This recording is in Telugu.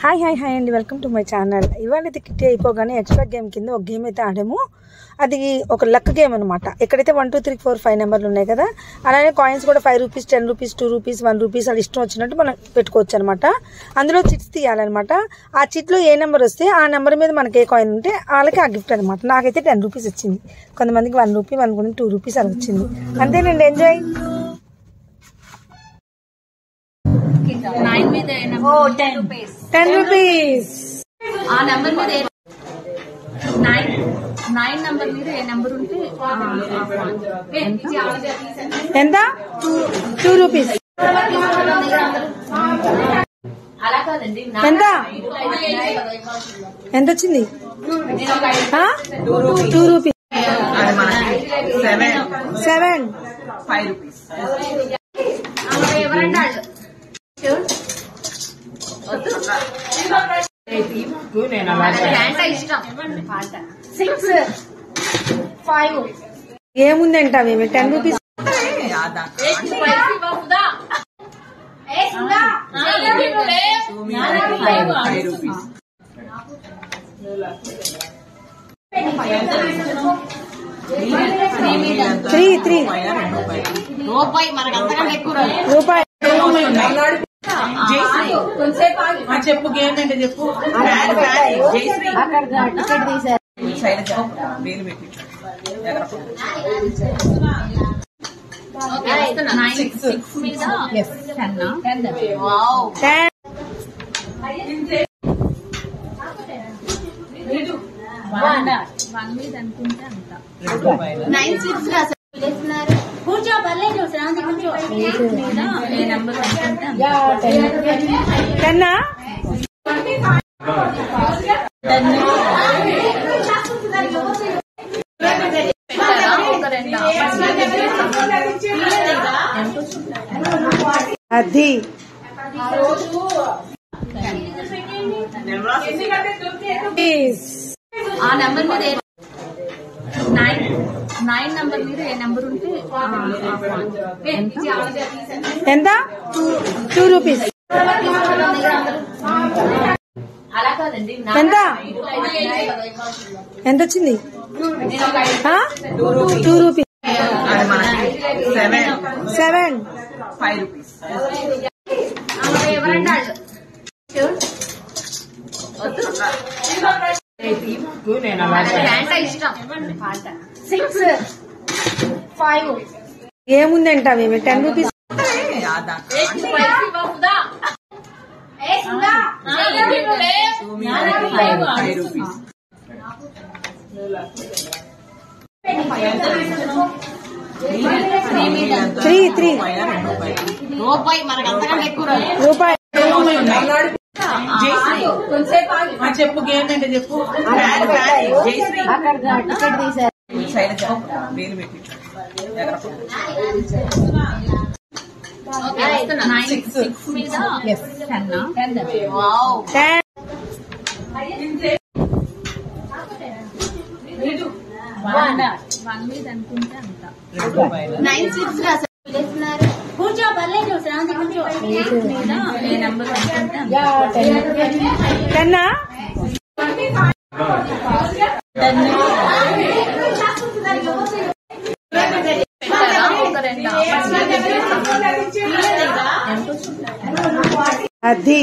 హాయ్ అండి, వెల్కమ్ టు మై ఛానల్. ఇవాళ అయితే కిట్టి అయిపోగానే ఎక్స్ట్రా గేమ్ కింద ఒక గేమ్ అయితే ఆడాము. అది ఒక లక్ గేమ్ అనమాట. ఎక్కడైతే 1 2 3 4 5 నెంబర్లు ఉన్నాయి కదా, అలానే కాయిన్స్ కూడా 5 రూపీస్, 10 రూపీస్, 2 రూపీస్, 1 రూపీస్ అది ఇష్టం వచ్చినట్టు మనం పెట్టుకోవచ్చు అనమాట. అందులో చిట్స్ తీయాలన్నమాట. ఆ చిట్లో ఏ నెంబర్ వస్తే ఆ నెంబర్ మీద మనకి ఏ కాయిన్ ఉంటే వాళ్ళకి ఆ గిఫ్ట్ అనమాట. నాకైతే 10 రూపీస్ వచ్చింది, కొంతమందికి 1 రూపీ, 2 రూపీస్ అలా వచ్చింది. అంతేనండి, ఎంజాయ్. 9 మీద 10 రూపీస్. 10 రూపీస్. ఆ నెంబర్ మీద 9 నెంబర్ మీద ఏ నెంబర్ ఉంటే ఎంత? 2 రూపీస్. అలా కాదండి. ఎంత ఎంత వచ్చింది? 2 రూపీస్. 7 5 రూపీస్. ఎవరంటే ఇష్టం 6 5 ఏముందంట మేము 10 రూపీస్. రూపాయి మనకు అంతకంటే ఎక్కువ రూపాయి. చెప్పు గేమ్ అంటే చెప్పు. మీద అనుకుంటే అంత 9 6 కూర్చో పర్లేదు శ్రాంతి కూర్చో. ఏ నెంబర్ అనుకుంటే 10. అది ఆ నెంబర్ మీద 9 నెంబర్ మీద ఏ నెంబర్ ఉంటే ఎంత? 2 రూపీస్. అలా కాదండి. ఎంత ఎంత వచ్చింది? 2 రూపీస్. 7 5 రూపీస్. ఎవరంటే ఇష్టం 6 5 ఏముందంట మేము 10 రూపీస్. రూపాయి మనకు అంతకంటే ఎక్కువ రూపాయి. చెప్పు గేమ్ అంటే చెప్పు. మీద 1 మీద అనుకుంటే అంత 9 6 కూర్చో పర్లేదు శ్రాంతి కూర్చో. మీద ఏ నెంబర్ అనుకుంటే 10. అది